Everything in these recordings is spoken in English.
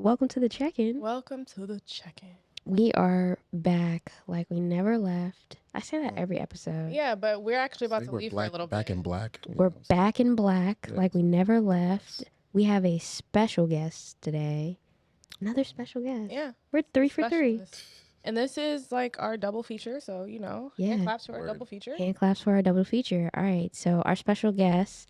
Welcome to the check-in. Welcome to the check-in. We are back like we never left. I say that every episode. Yeah, but we're actually about Say to we're leave black, for a little back bit. in black. you We're know what I'm saying? back in black Yes. like we never left. We have a special guest today. Another special guest. Yeah. We're 3 for 3. Specialist. And this is like our double feature, so hand claps for our Word. double feature. Hand claps for our double feature. All right, so our special guest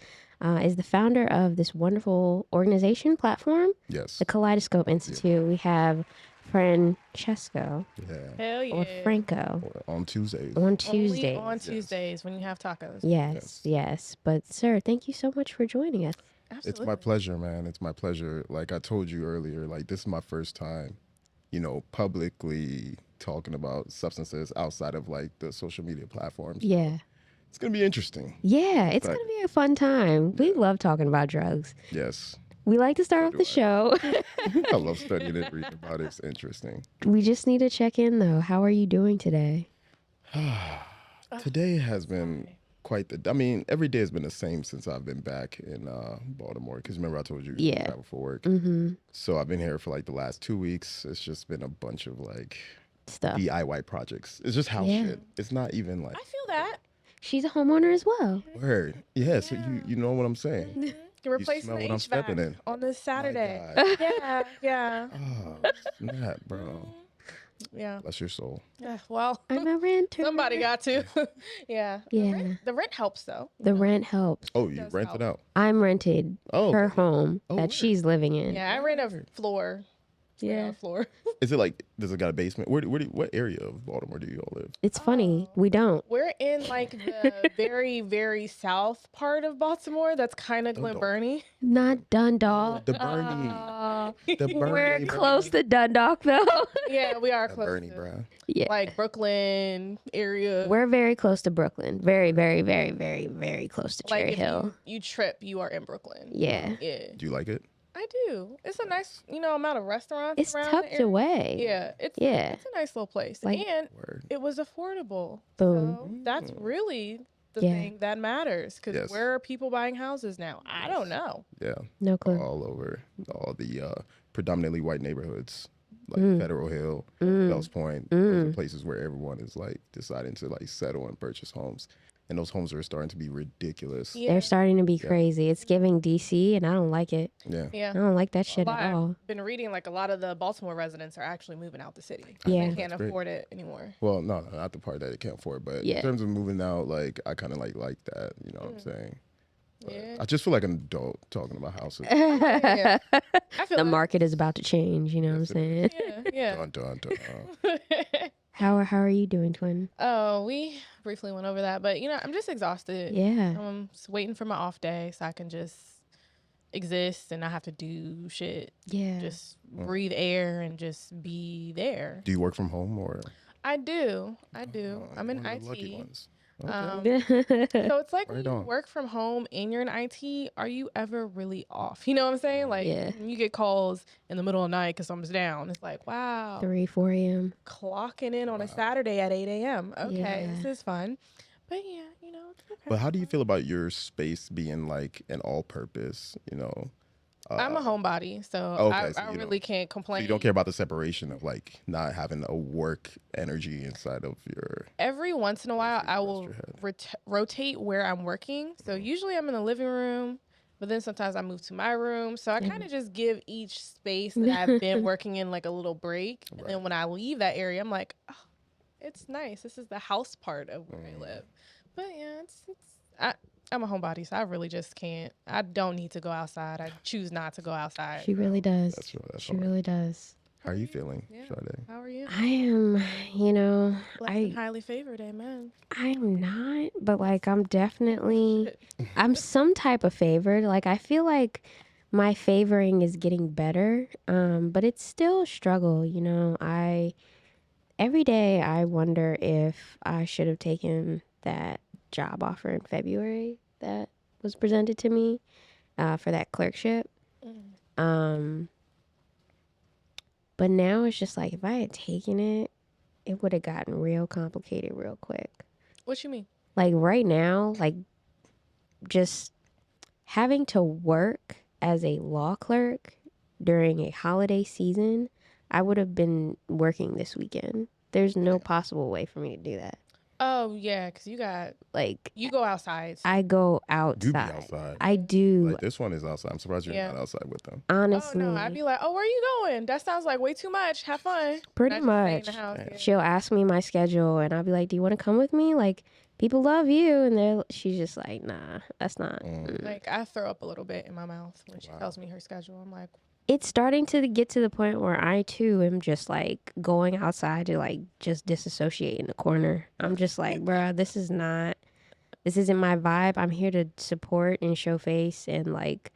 is the founder of this wonderful organization platform, Yes. the Kaleidescope Institute. We have Francesco Yeah. Hell yeah. or Franco Or on Tuesdays. on Only Tuesdays. on Tuesdays when you have tacos. Yes. But sir, thank you so much for joining us. Absolutely. It's my pleasure, man. It's my pleasure. Like I told you earlier, like this is my first time, publicly talking about substances outside of like the social media platforms. Yeah. It's going to be interesting. Yeah, it's But- going to be a fun time. We love talking about drugs. Yes. We like to start off do the I. show. I love studying and reading about it. It's interesting. We just need to check in though. How are you doing today? Today has been every day has been the same since I've been back in Baltimore. Because remember I told you I Yeah. travel for work. Mm-hmm. So I've been here for like the last 2 weeks. It's just been a bunch of like Stuff. DIY projects. It's just house Yeah. shit. It's not even like I feel that. She's a homeowner as well. word. Yeah, so you know what I'm saying. You're replacing smell the what I'm stepping HVAC in. on this Saturday. God. Yeah. Oh, snap, bro. Yeah. Bless your soul. Well, I'm a renter. somebody got to. Yeah. Yeah. The rent helps though. The rent helps. Oh, you does rented help. out. I'm rented Oh, her okay. home Oh, that word. she's living in. Yeah, I rent a floor. Yeah. Floor. Is it like, does it got a basement? What area of Baltimore do you all live? It's funny. We don't. We're in like the very, very south part of Baltimore. That's kind of Glen Dundalk. Burnie. Not Dundalk. The Bernie. The Bernie. We're bro. close to Dundalk though. Yeah, we are The close Bernie, to bro. Yeah. like Brooklyn area. We're very close to Brooklyn. Very, very, very, very, very close to like Cherry if Hill. you trip, you are in Brooklyn. Yeah. Yeah, Do you like it? I do. It's a nice, amount of restaurants. It's around the tucked area. away. Yeah, it's Yeah. it's a nice little place, Like- and Word. it was affordable. Boom. So that's really the Yeah. thing that matters. Because Yes. where are people buying houses now? I don't know. Yeah. No clue. All over. All the predominantly white neighborhoods. Like Mm. Federal Hill, Mm. Fells Point. Those are places where everyone is like deciding to like settle and purchase homes. And those homes are starting to be ridiculous. Yeah. They're starting to be crazy. It's giving DC, and I don't like it. Yeah. Yeah. I don't like that shit at all. I've been reading like a lot of the Baltimore residents are actually moving out the city. Yeah. They can't That's great. afford it anymore. Well, no, not the part that it can't afford, but Yeah. in terms of moving out, like I kind of like that. You know what I'm saying? But Yeah. I just feel like an adult talking about houses. Yeah. I feel The that. market is about to change. You know what I'm saying? Yeah. Dun, dun, dun. How are you doing, twin? Oh, we briefly went over that, but I'm just exhausted. Yeah. I'm just waiting for my off day so I can just exist and not have to do shit. Yeah. Just breathe air and just be there. Do you work from home or? I do. I'm in one of the lucky IT. ones. Um, Okay. So it's like when Right you on. work from home and you're in IT, are you ever really off? You know what I'm saying? Like Yeah. when you get calls in the middle of the night because something's down. It's like, wow, 3, 4 a.m. clocking in on a Saturday at 8 a.m. Okay, Yeah. this is fun. But yeah, it's okay. But how do you feel about your space being like an all-purpose? I'm a homebody, so okay, so I you really don't- can't So complain. you don't care about the separation of like not having a work energy inside of your. Every once in a while, I rest will your head. rotate where I'm working. So usually I'm in the living room, but then sometimes I move to my room. So I kind of just give each space that I've been working in like a little break. And then when I leave that area, I'm like, oh, it's nice. This is the house part of where I live. But yeah, I'm a homebody, so I really just can't. I don't need to go outside. I choose not to go outside. She really does. That's She hard. really does. How are you feeling, Yeah. Sade? How are you? I am, Blessed and highly favored, amen. I'm not, but like I'm definitely, Shit. I'm some type of favored. Like I feel like my favoring is getting better, but it's still a struggle. Every day I wonder if I should have taken that job offer in February that was presented to me for that clerkship. But now it's just like if I had taken it, it would have gotten real complicated real quick. What you mean? Like right now, like just having to work as a law clerk during a holiday season, I would have been working this weekend. There's no possible way for me to do that. Oh yeah, because you go outside. I go You be outside. outside. I do. Like this one is outside. I'm surprised you're not outside with them. Honestly. Oh no, I'd be like, oh, where are you going? That sounds like way too much. Have fun. Pretty much. She'll ask me my schedule, and I'll be like, do you want to come with me? Like, people love you. And she's just like, nah, that's not. Like, I throw up a little bit in my mouth when she tells me her schedule. I'm like, it's starting to get to the point where I too am just like going outside to like just disassociate in the corner. I'm just like, bruh, this isn't my vibe. I'm here to support and show face and like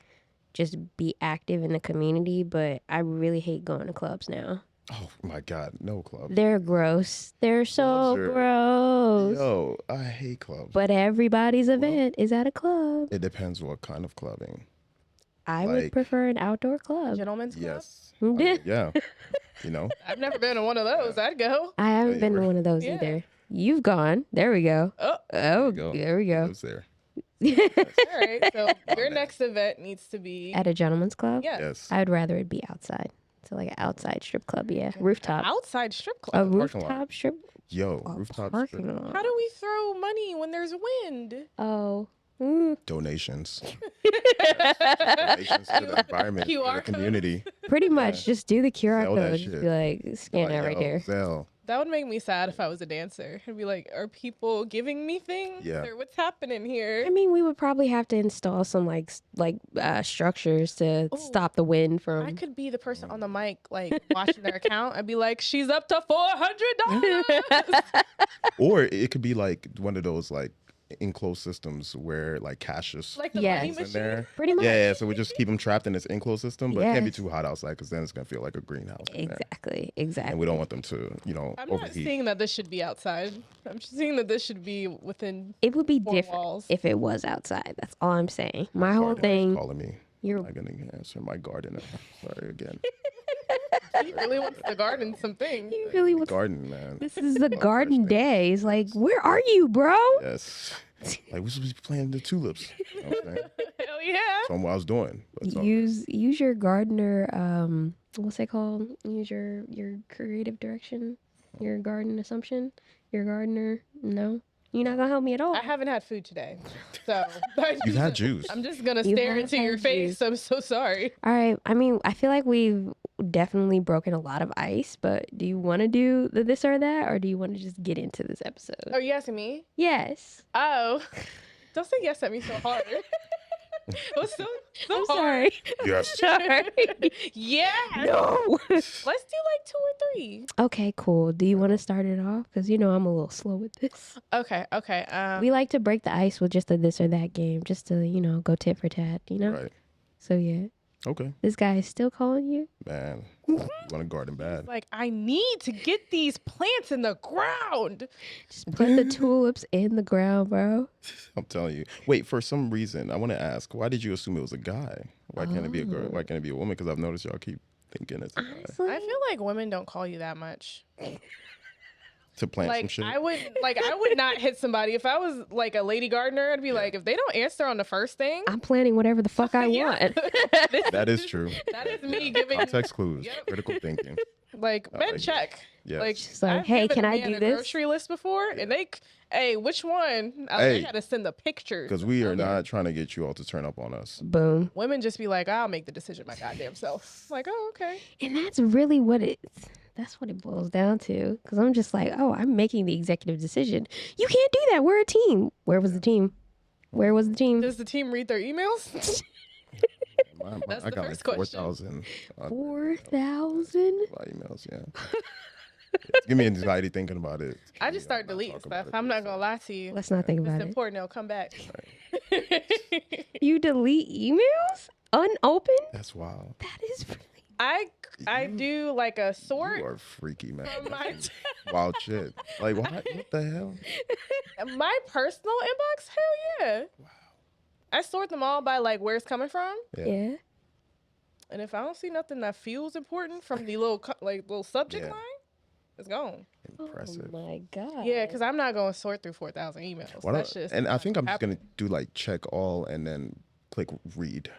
just be active in the community, but I really hate going to clubs now. Oh my God, no clubs. They're gross. They're so gross. Yo, I hate clubs. But everybody's event is at a club. It depends what kind of clubbing. I would prefer an outdoor club. Gentlemen's club? Yes. I mean, yeah. You know? I've never been to one of those. I'd go. I haven't been to one of those either. You've gone. There we go. There we go. Lives there. All right. So your next event needs to be at a gentleman's club? Yes. I'd rather it be outside. So like an outside strip club, yeah. Rooftop. Outside strip club? A rooftop strip? Yo, rooftop strip club. How do we throw money when there's wind? Oh. Donations. Donations to the environment, to the community. Pretty much. Just do the QR Sell code. Just be like, scan that right here. Sell. That would make me sad if I was a dancer. I'd be like, are people giving me things? Yeah. Or what's happening here? I mean, we would probably have to install some like structures to stop the wind from. I could be the person on the mic, like watching their account. I'd be like, she's up to $400. Or it could be like one of those like enclosed systems where like cash is like the money in machine. there. Pretty much. Yeah, so we just keep them trapped in this enclosed system, but it can't be too hot outside because then it's gonna feel like a greenhouse. Exactly. And we don't want them to, I'm overheat. not saying that this should be outside. I'm just saying that this should be within. It would be four different walls. if it was outside. That's all I'm saying. My whole thing. Calling me. You're not gonna answer my gardener. Sorry again. He really wants to garden some things. He really wants garden, man. This is a garden day. It's like, where are you, bro? Yes. Like we're supposed to be planting the tulips. You know what I'm saying? Hell yeah. That's what I was doing. Use your gardener. What's it called? Use your creative direction. Your garden assumption. Your gardener. No, you're not gonna help me at all. I haven't had food today, so you've had juice. I'm just gonna stare into your face. I'm so sorry. All right. I mean, I feel like we've definitely broken a lot of ice, but do you want to do the this or that, or do you want to just get into this episode? Oh, you asking me? Yes. Oh, don't say yes at me so hard. What's so I'm hard? sorry. Yes. Sorry. Yeah. No. Let's do like 2 or 3. Okay, cool. Do you want to start it off? Because I'm a little slow with this. Okay. We like to break the ice with just a this or that game, just to go tit for tat. Right. So yeah. Okay. This guy is still calling you? Man, you want to garden bad. Like, I need to get these plants in the ground. Just put the tulips in the ground, bro. I'm telling you. Wait, for some reason, I want to ask, why did you assume it was a guy? Why can't it be a girl? Why can't it be a woman? Because I've noticed y'all keep thinking it's a guy. Honestly, I feel like women don't call you that much. To plant some Like, shit? I would not hit somebody. If I was like a lady gardener, I'd be like, if they don't answer on the first thing, I'm planting whatever the fuck I want. That is true. That is me giving Context clues, Yep. critical thinking. like men check. Yes. Like, She's like, I've hey, given can a I man do a this? grocery list before, and hey, which one? Hey. I had to send the pictures. Because we are not trying to get you all to turn up on us. Boom. Women just be like, I'll make the decision my goddamn self. Like, oh, okay. And that's really that's what it boils down to. Because I'm just like, I'm making the executive decision. You can't do that. We're a team. Where was the team? Where was the team? Does the team read their emails? That's I the got first like question. 4,000. 4,000? Emails, yeah. It's give me anxiety thinking about it. I just start deleting stuff. I'm not gonna lie to you. Let's not think If about it's it. important, it'll come back. You delete emails? Unopened? That's wild. That is really... I do like a sort. You are freaky, man. From my- That's some wild shit. Like, what the hell? My personal inbox, hell yeah. Wow. I sort them all by like where it's coming from, Yeah. and if I don't see nothing that feels important from the little subject Yeah. line, it's gone. Impressive. Oh my God. Yeah, because I'm not going to sort through 4,000 emails. Why That's don't- just and I think I'm just happening. going to do like check all and then click read.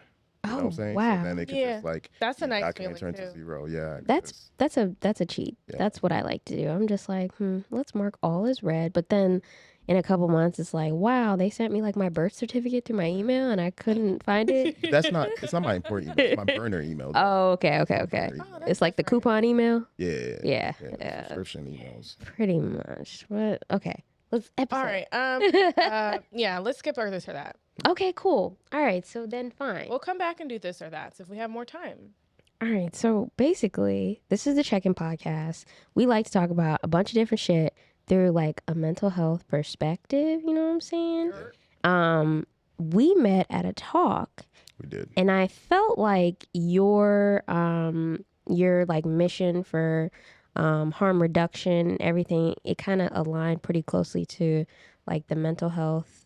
You know what I'm Oh saying? So then wow. it could Yeah, just like that's a your nice document feeling turn to too. 0. Yeah. That's 'Cause- that's a cheat. yeah. That's what I like to do. I'm just like, let's mark all as red. But then in a couple months, it's like, wow, they sent me like my birth certificate through my email and I couldn't find it. But that's not. It's not my important email. It's my burner email. Though. Oh, okay, It's okay, my okay. burner Oh, email. that's It's like the different. coupon email. Yeah. Yeah, The yeah, subscription emails. pretty much. What? Okay, let's episode. All right. Yeah, let's skip our this or that. Okay, cool. All right, so then fine. We'll come back and do this or that if we have more time. All right, so basically, this is the check-in podcast. We like to talk about a bunch of different shit through like a mental health perspective. You know what I'm saying? We met at a talk, We did. and I felt like your like mission for harm reduction, everything, it kind of aligned pretty closely to like the mental health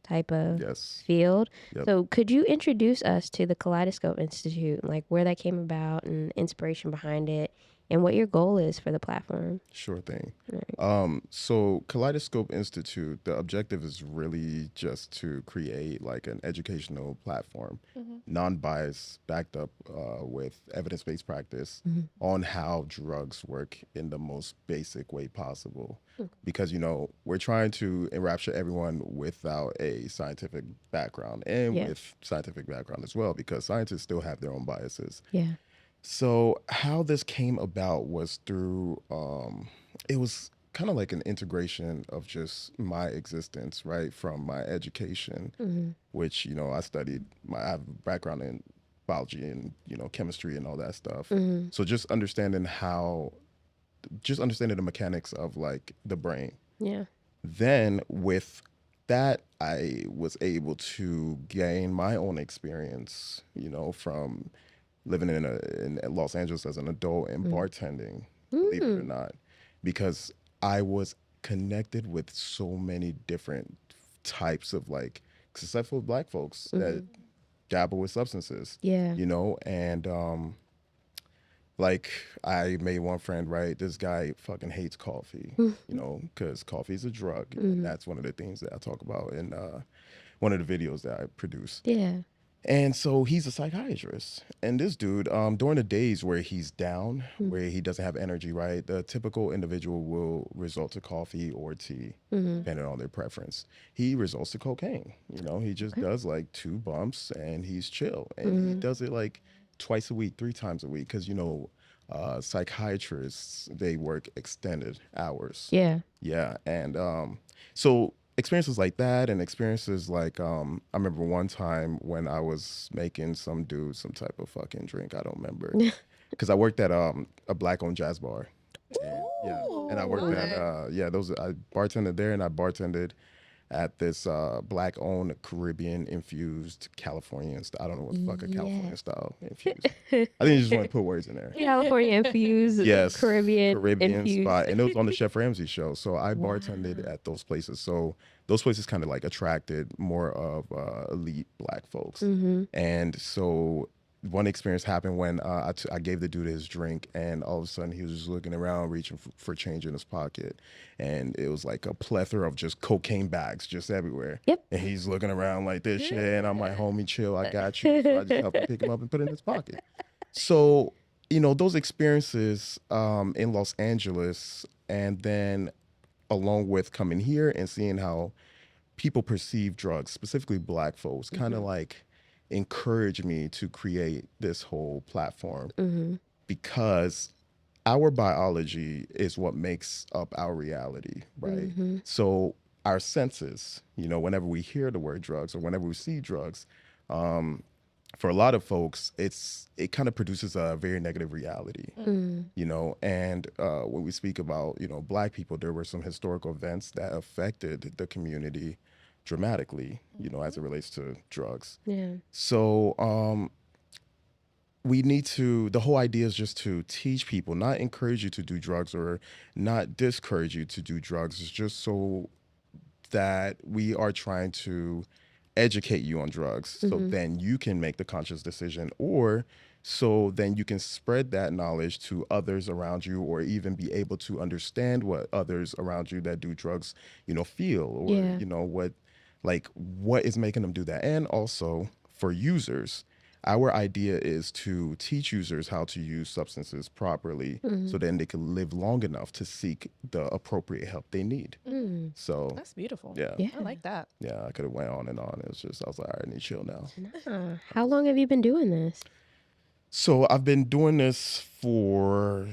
type of Yes. field. Yep. So could you introduce us to the Kaleidescope Institute, like where that came about and inspiration behind it, and what your goal is for the platform? Sure thing. Right. So Kaleidescope Institute, the objective is really just to create like an educational platform, non-biased, backed up with evidence-based practice on how drugs work in the most basic way possible. Because, you know, we're trying to enrapture everyone without a scientific background and Yeah. with scientific background as well, because scientists still have their own biases. Yeah. So how this came about was through it was kind of like an integration of just my existence, right, from my education, which, you know, I have a background in biology and, you know, chemistry and all that stuff. So just understanding the mechanics of like the brain. Yeah. Then with that, I was able to gain my own experience, you know, from living in Los Angeles as an adult and bartending, believe it or not, because I was connected with so many different types of like successful Black folks that dabble with substances, Yeah. you know, and like I made one friend, right? This guy fucking hates coffee, you know, because coffee is a drug. And that's one of the things that I talk about in one of the videos that I produce. Yeah. And so he's a psychiatrist. And this dude, during the days where he's down, where he doesn't have energy, right, the typical individual will resort to coffee or tea, depending on their preference. He resorts to cocaine. You know, he just does like 2 bumps and he's chill. And he does it like twice a week, 3 times a week. Because, you know, psychiatrists, they work extended hours. Yeah. Yeah. And so experiences like that and experiences like I remember one time when I was making some dude some type of fucking drink, I don't remember, because I worked at a Black-owned jazz bar. And I worked at I bartended there, and I bartended at this Black-owned Caribbean infused Californian style. I don't know what the fuck a Californian style infused. I think you just want to put words in there. California infused, Yes, Caribbean infused. spot, and it was on the Chef Ramsay show. So I bartended at those places. So those places kind of like attracted more of elite Black folks. And so one experience happened when I gave the dude his drink, and all of a sudden he was just looking around, reaching for change in his pocket, and it was like a plethora of just cocaine bags just everywhere. Yep. And he's looking around like this shit, and I'm like, homie, chill, I got you. So I just helped him pick him up and put it in his pocket. So, you know, those experiences in Los Angeles, and then along with coming here and seeing how people perceive drugs, specifically Black folks, kind of like encouraged me to create this whole platform, because our biology is what makes up our reality, right? So our senses, you know, whenever we hear the word drugs or whenever we see drugs, for a lot of folks, it kind of produces a very negative reality, you know. And when we speak about, you know, Black people, there were some historical events that affected the community dramatically, you know, as it relates to drugs. Yeah. So the whole idea is just to teach people, not encourage you to do drugs or not discourage you to do drugs. It's just so that we are trying to educate you on drugs, so then you can make the conscious decision, or so then you can spread that knowledge to others around you, or even be able to understand what others around you that do drugs, you know, feel, or you know, what is making them do that. And also for users, our idea is to teach users how to use substances properly so then they can live long enough to seek the appropriate help they need. So That's beautiful. yeah, Yeah. I like that. yeah, I could have went on and on. It was just, I was like, all right, I need to chill now. How long have you been doing this? So I've been doing this for,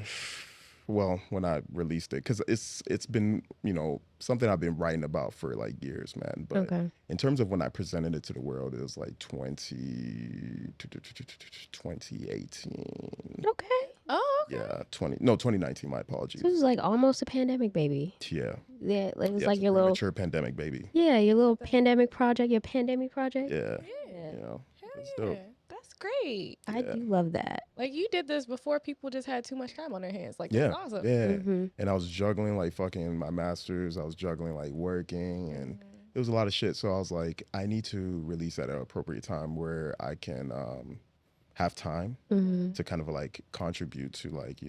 well, when I released it, because it's been, something I've been writing about for like years, man. But Okay. in terms of when I presented it to the world, it was like 2018. Okay. Oh, okay. Yeah, 2019. My So apologies. this is like almost a pandemic baby. Yeah, Yeah, it was yeah, like it's a your little, premature pandemic, baby. yeah, your little pandemic project, your pandemic project. Yeah, Yeah. it's Hell dope. yeah. That's great. I do love that. Like you did this before people just had too much time on their hands. Like Yeah, that's awesome. yeah. And I was juggling like fucking my masters. I was juggling like working, and it was a lot of shit. So I was like, I need to release at an appropriate time where I can have time to kind of like contribute to like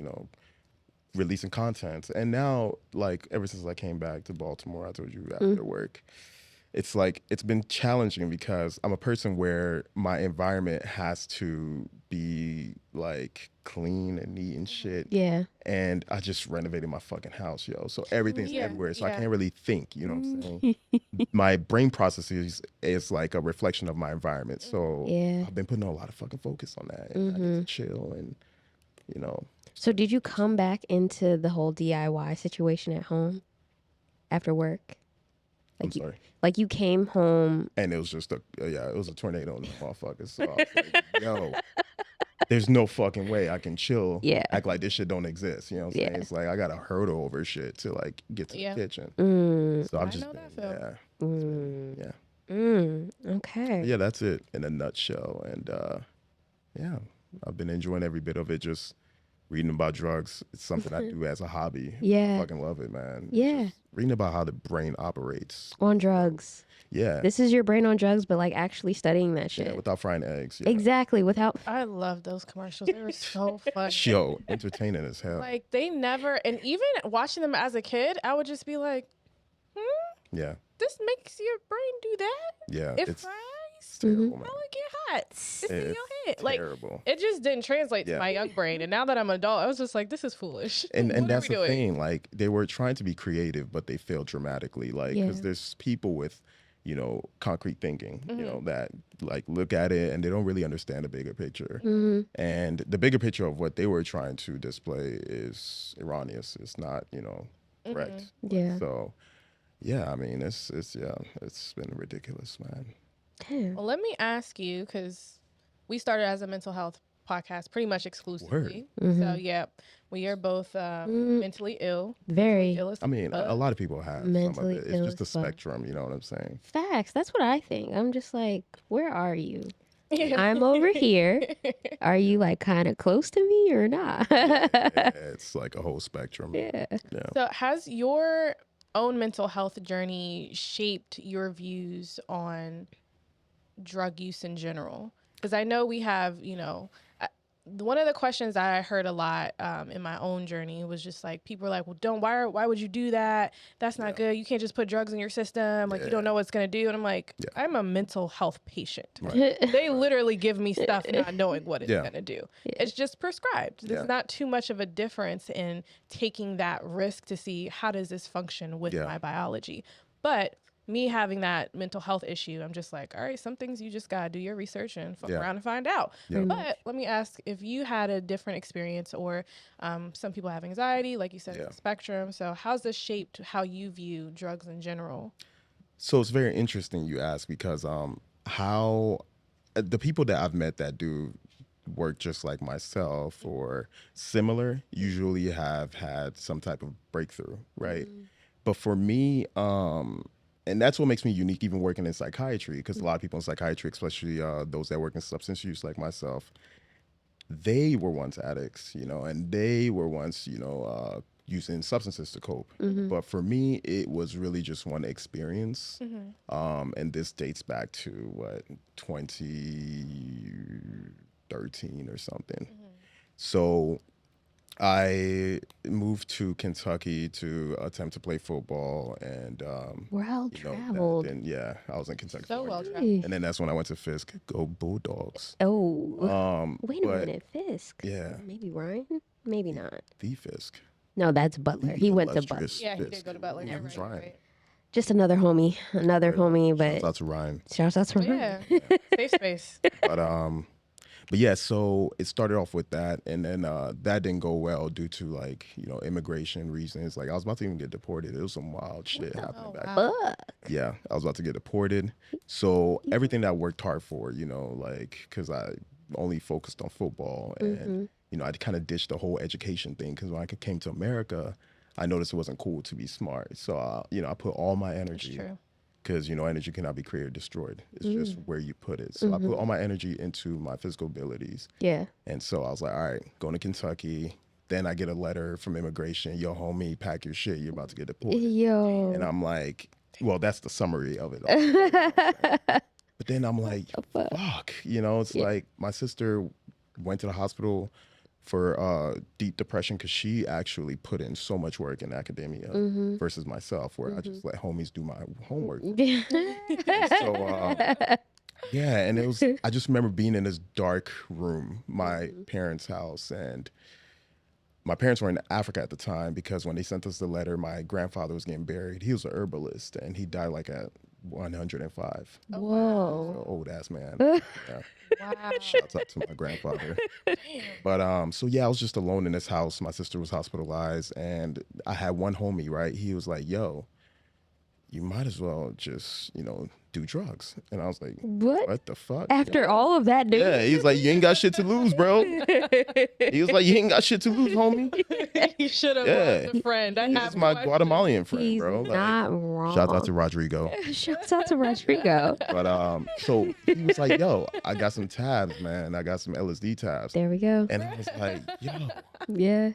releasing content. And now, like, ever since I came back to Baltimore, I told you after work, it's like it's been challenging because I'm a person where my environment has to be like clean and neat and shit. Yeah. And I just renovated my fucking house, yo. So everything's Yeah, everywhere. So I yeah. can't really think, you know what I'm saying? My brain processes is like a reflection of my environment. So Yeah. I've been putting a lot of fucking focus on that. And I get to chill and, you know. So did you come back into the whole DIY situation at home after work? I'm sorry. Like you came home. And it was just it was a tornado in the motherfucker. So I was like, yo, there's no fucking way I can chill. Yeah. Act like this shit don't exist. You know what I'm saying? It's like I got to hurdle over shit to like get to the kitchen. So I've I just know that been, feel. Okay. yeah, that's it in a nutshell. And yeah, I've been enjoying every bit of it. Just reading about drugs. It's something I do as a hobby. Yeah. I fucking love it, man. Yeah. Just reading about how the brain operates. On drugs. Yeah. This is your brain on drugs, but like actually studying that shit. Yeah, without frying eggs. Yeah. Exactly. Without. I love those commercials. They were so fun. Yo, entertaining as hell. Like they never, and even watching them as a kid, I would just be like, Yeah. this makes your brain do that? Yeah. It It's fries? terrible, man. How it get hot? It's in It's your head. Like terrible. it just didn't translate to Yeah. my young brain. And now that I'm an adult, I was just like, this is foolish. And What are that's we the doing? thing. Like they were trying to be creative, but they failed dramatically. Like because there's people with, concrete thinking, that like look at it and they don't really understand the bigger picture. And the bigger picture of what they were trying to display is erroneous. It's not, correct. Yeah. So, yeah, I mean, it's been ridiculous, man. Damn. Well, let me ask you, because we started as a mental health podcast pretty much exclusively. So, yeah, we are both mentally ill. Very. Ill as I mean, fuck. a lot of people have some of Mentally it. It's ill just a as fuck. spectrum, you know what I'm saying? Facts. That's what I think. I'm just like, where are you? Yeah. I'm over here. Are you like kind of close to me or not? Yeah, it's like a whole spectrum. Yeah. So, has your own mental health journey shaped your views on drug use in general? Because I know we have, one of the questions I heard a lot in my own journey was just like, people were like, well, why would you do that? That's not good. You can't just put drugs in your system. Like, you don't know what it's going to do. And I'm like, I'm a mental health patient. They literally give me stuff not knowing what it's going to do. It's just prescribed. There's not too much of a difference in taking that risk to see how does this function with my biology. But me having that mental health issue, I'm just like, all right, some things you just gotta do your research and fuck around and find out. But let me ask, if you had a different experience, or some people have anxiety, like you said, it's a spectrum. So how's this shaped how you view drugs in general? So it's very interesting you ask, because how the people that I've met that do work just like myself or similar usually have had some type of breakthrough, right? But for me, and that's what makes me unique, even working in psychiatry, because a lot of people in psychiatry, especially those that work in substance use like myself, they were once addicts, and they were once, using substances to cope. But for me, it was really just one experience. And this dates back to 2013 or something. So I moved to Kentucky to attempt to play football, and Well you know, traveled. I was in Kentucky So for well a year. traveled. And then that's when I went to Fisk. Go Bulldogs. Oh, wait a But minute, Fisk. yeah, Maybe Ryan? Maybe the, not. the Fisk, No, that's Butler. the He went to Butler. illustrious Yeah, he Fisk. did go to Butler. You're Who's right. Ryan? Right. Just another homie, Shouts but out to Ryan. shouts out to But Ryan. yeah, safe space. But yeah, so it started off with that, and then that didn't go well due to like immigration reasons. Like I was about to even get deported. It was some wild shit happening Oh, back wow. Fuck. yeah, I was about to get deported. So everything that I worked hard for, like, because I only focused on football and, I kind of ditched the whole education thing because when I came to America, I noticed it wasn't cool to be smart. So, I put all my That's energy true. because, energy cannot be created or destroyed. It's just where you put it. So I put all my energy into my physical abilities. Yeah. And so I was like, all right, going to Kentucky. Then I get a letter from immigration. Yo, homie, pack your shit. You're about to get deported. Yo. And I'm like, well, that's the summary of it all. You know what I'm saying? But then I'm like, fuck. It's like my sister went to the hospital for deep depression because she actually put in so much work in academia versus myself, where I just let homies do my homework. So, yeah, and I just remember being in this dark room, my parents' house, and my parents were in Africa at the time because when they sent us the letter, my grandfather was getting buried. He was an herbalist and he died like at 105. Whoa. Old ass man. Yeah. Wow. Shouts out to my grandfather. But so yeah, I was just alone in this house. My sister was hospitalized and I had one homie, right? He was like, yo, you might as well just, do drugs. And I was like, what the fuck? After all of that, dude. Yeah, he was like, you ain't got shit to lose, bro. He was like, you ain't got shit to lose, homie. You should have Yeah. a friend. I He's have my questions. Guatemalian friend, He's bro. not wrong. Shout out to Rodrigo. Shouts out to Rodrigo. But so he was like, yo, I got some tabs, man. I got some LSD tabs. There we go. And I was like, yo. Yeah.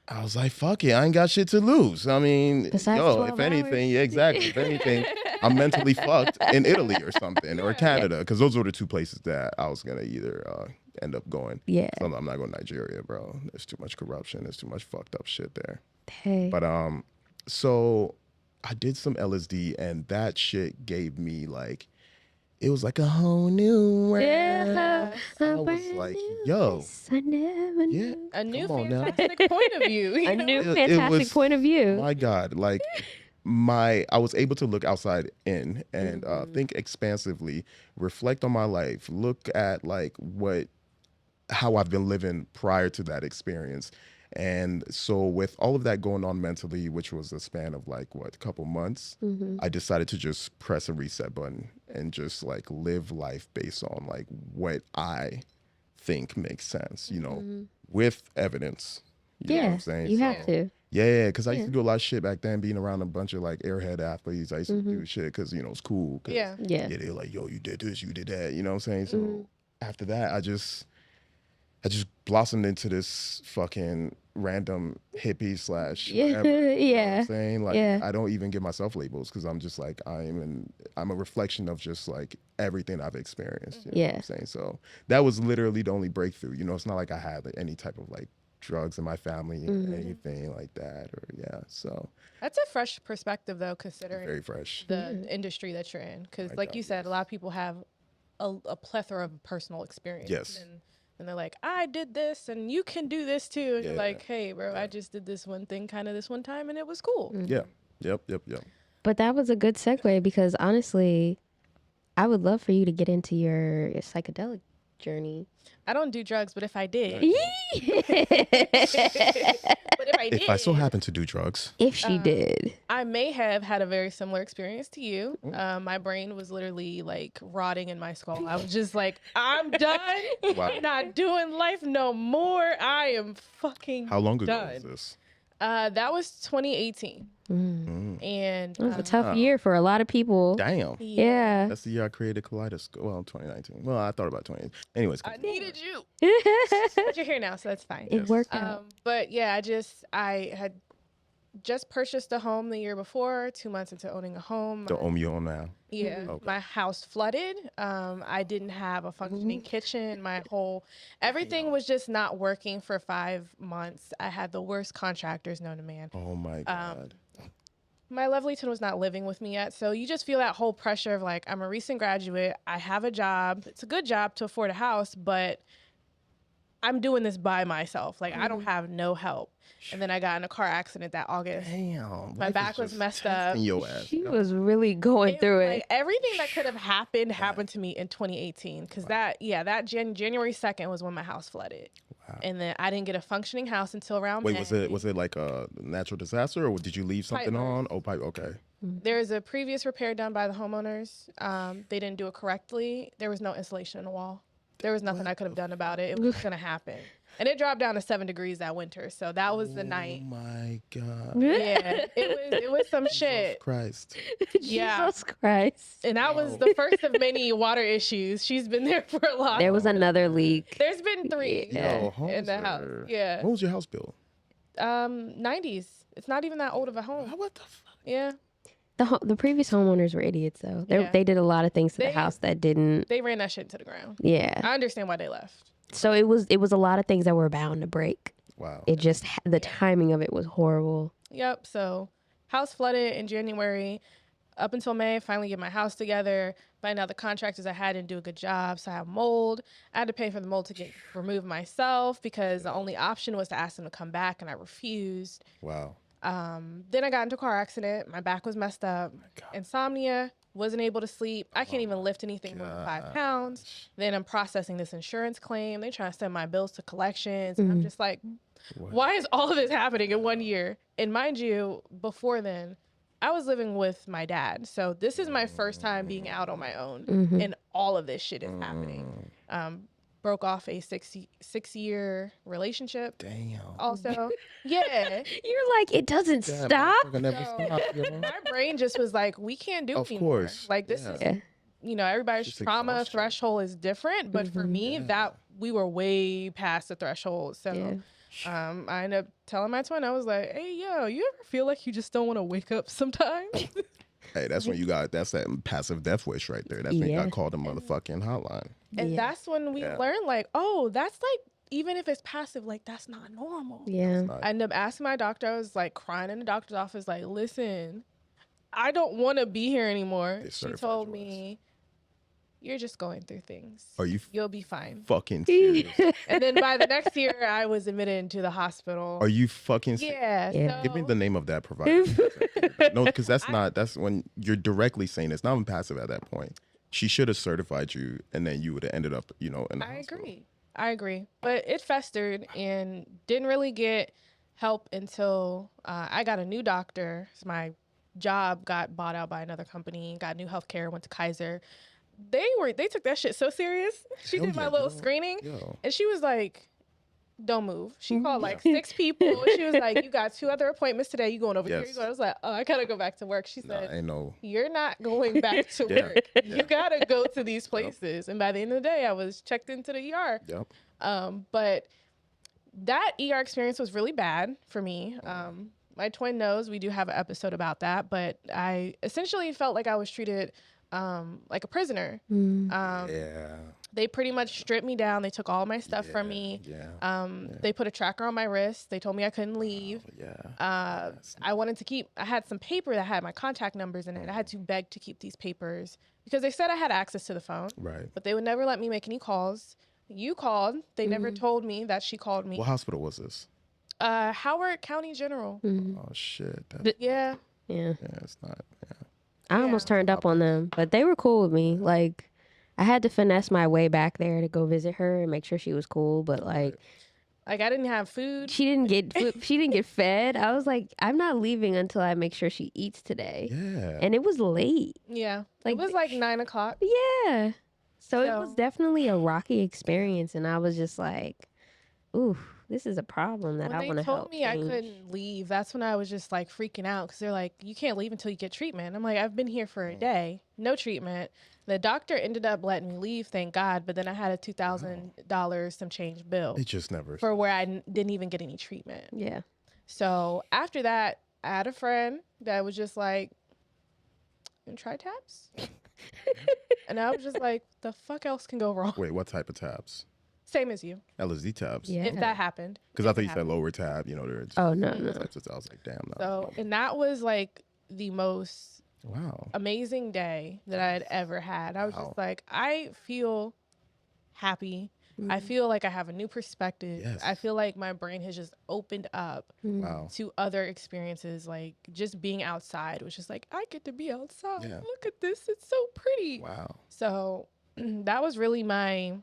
I was like, fuck it, I ain't got shit to lose. I mean, Besides yo, 12 if anything, hours. yeah, exactly. If anything, I'm mentally fucked in Italy or something, or Canada, because those were the two places that I was gonna either end up going. Yeah. So I'm not going to Nigeria, bro. There's too much corruption. There's too much fucked up shit there. Hey. But so I did some LSD, and that shit gave me like, it was like a whole new world. Yeah. I was like, yo, I never knew. yeah, A new come on now. fantastic point of view. A new It fantastic was- point of view. My God, like I was able to look outside in and think expansively, reflect on my life, look at like how I've been living prior to that experience. And so with all of that going on mentally, which was a span of like a couple months, I decided to just press a reset button and just like live life based on like what I think makes sense, with evidence. You know what Yeah. I'm saying? You So- have to. Yeah, because I used to do a lot of shit back then, being around a bunch of like airhead athletes. I used to do shit because, it's cool. 'Cause, Yeah. Yeah. they're like, yo, you did this, you did that. You know what I'm saying? So after that, I just blossomed into this fucking random hippie slash Yeah, whatever, you know what yeah, I'm saying? Like, yeah. I don't even give myself labels because I'm just like, I'm a reflection of just like everything I've experienced. You know what Yeah. I'm saying? So that was literally the only breakthrough. It's not like I had like, any type of like drugs in my family or anything like that. Or yeah, so That's a fresh perspective, though, considering very fresh. the industry that you're in. Because, My like God, you said, a lot of people have a plethora of personal experience. Yes. And they're like, I did this, and you can do this too. And you're Yeah. like, hey, bro, I just did this one thing kind of this one time, and it was cool. Yeah. Yep. But that was a good segue because honestly, I would love for you to get into your psychedelic journey. I don't do drugs, but if I did, If I so happen to do drugs, If she did. I may have had a very similar experience to you. My brain was literally like rotting in my skull. I was just like, I'm done. Wow. I'm not doing life no more. I am fucking how long ago done. was this? That was 2018. And It was a tough year for a lot of people. Damn. Yeah. That's the year I created Kaleidescope. Well, 2019. Well, I thought about 20. Anyways, I continue. needed you. But you're here now, so that's fine. It worked out. But yeah, I had just purchased a home the year before, 2 months into owning a home. The home you own now. Yeah, Okay. my house flooded. I didn't have a functioning kitchen. Everything was just not working for 5 months. I had the worst contractors known to man. Oh my God. My lovely twin was not living with me yet, so you just feel that whole pressure of like, I'm a recent graduate. I have a job. It's a good job to afford a house, but I'm doing this by myself. Like, I don't have no help. And then I got in a car accident that August. Damn. My back was messed up. Your ass. She was really going through it. Like, everything that could have happened to me in 2018. Because January 2nd was when my house flooded. Wow. And then I didn't get a functioning house until around May. Was it like a natural disaster, or did you leave something on? Oh, pipe. Okay. There's a previous repair done by the homeowners. They didn't do it correctly. There was no insulation in the wall. There was nothing I could have done about it. It was going to happen. And it dropped down to 7 degrees that winter. So that was the night. Oh my God. Yeah. It was some shit. Christ. Yeah. Jesus Christ. And that was the first of many water issues. She's been there for a lot. There was another leak. There's been 3 Yo, in the house. Yeah. When was your house built? 90s. It's not even that old of a home. What the fuck? Yeah. The previous homeowners were idiots, though. Yeah. They did a lot of things to the house that didn't. They ran that shit to the ground. Yeah. I understand why they left. So it was a lot of things that were bound to break. Wow. It just the timing of it was horrible. Yep. So house flooded in January. Up until May, finally get my house together. Find out the contractors I had didn't do a good job. So I have mold. I had to pay for the mold to get removed myself because the only option was to ask them to come back, and I refused. Wow. Then I got into a car accident. My back was messed up. Insomnia. Wasn't able to sleep. I can't even lift anything more than 5 pounds. Then I'm processing this insurance claim. They try to send my bills to collections. And I'm just like, why is all of this happening in 1 year? And mind you, before then, I was living with my dad. So this is my first time being out on my own. And all of this shit is happening. Broke off a 6-year relationship. Damn. Also, yeah. You're like, it doesn't stop. My brain just was like, we can't do Of anymore. course. Like this is, everybody's Just trauma exhaustion. threshold is different, but for me, that we were way past the threshold. So, I ended up telling my twin, I was like, hey, yo, you ever feel like you just don't want to wake up sometimes? Hey, that's when that's that passive death wish right there. That's when you got called the motherfucking hotline. And that's when we learned, like, oh, that's like, even if it's passive, like, that's not normal. Yeah. I ended up asking my doctor, I was like crying in the doctor's office, like, listen, I don't want to be here anymore. She told me, you're just going through things. You'll be fine. Fucking serious? And then by the next year, I was admitted into the hospital. Are you fucking serious? Yeah. So, Give me the name of that provider. No, because that's when you're directly saying it's not even passive at that point. She should have certified you, and then you would have ended up, in the hospital. I agree. But it festered and didn't really get help until I got a new doctor. So my job got bought out by another company, got new health care, went to Kaiser. They took that shit so serious. She did my little screening, and she was like, don't move. She called like 6 people. She was like, you got 2 other appointments today. You going over here? I was like, oh, I gotta go back to work. She said, you're not going back to work. You gotta go to these places. And by the end of the day, I was checked into the ER. But that ER experience was really bad for me. My twin knows we do have an episode about that, but I essentially felt like I was treated like a prisoner. They pretty much stripped me down. They took all my stuff from me. They put a tracker on my wrist. They told me I couldn't leave. I had some paper that had my contact numbers in it. I had to beg to keep these papers because they said I had access to the phone, but they would never let me make any calls. You called. They never told me that she called me. What hospital was this? Howard County General. Oh shit. Yeah. It's not. I almost turned up on them, but they were cool with me. Like, I had to finesse my way back there to go visit her and make sure she was cool. But like I didn't have food. She didn't get fed. I was like, I'm not leaving until I make sure she eats today. Yeah. And it was late. Yeah. It was like 9 o'clock. Yeah. So it was definitely a rocky experience, and I was just like, ooh, this is a problem that I want to help. When they told me I couldn't leave, that's when I was just like freaking out because they're like, you can't leave until you get treatment. I'm like, I've been here for a day, no treatment. The doctor ended up letting me leave, thank God, but then I had a $2,000 some change bill. It just never. For where I didn't even get any treatment. Yeah. So after that, I had a friend that was just like, try tabs. And I was just like, the fuck else can go wrong? Wait, what type of tabs? Same as you. LSD tabs. Yeah. If that happened. Because It I thought could you said happen. lower tab. You know, there's Oh, no. types of. I was like, damn. No. So, and that was like the most Wow. amazing day that I had ever had. I was Wow. just like, I feel happy. I feel like I have a new perspective. Yes. I feel like my brain has just opened up Wow. to other experiences, like just being outside, which is like, I get to be outside. Yeah. Look at this. It's so pretty. Wow. So that was really my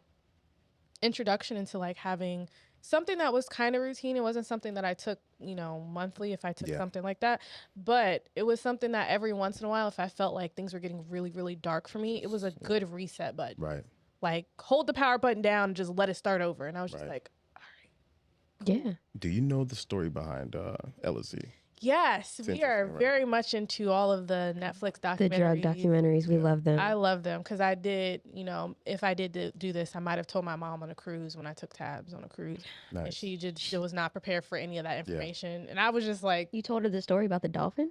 introduction into like having something that was kind of routine. It wasn't something that I took, monthly if I took Yeah. something like that, but it was something that every once in a while, if I felt like things were getting really, really dark for me, it was a good reset button. Right. Like hold the power button down and just let it start over. And I was just Right. like, Yeah. Do you know the story behind LSD? yes, It's we are interesting, right? very much into all of the Netflix documentaries. The drug documentaries, we love them. I love them because I did, if I did do this, I might have told my mom on a cruise when I took tabs on a cruise. Nice. And she was not prepared for any of that information. And I was just like, You told her the story about the dolphin?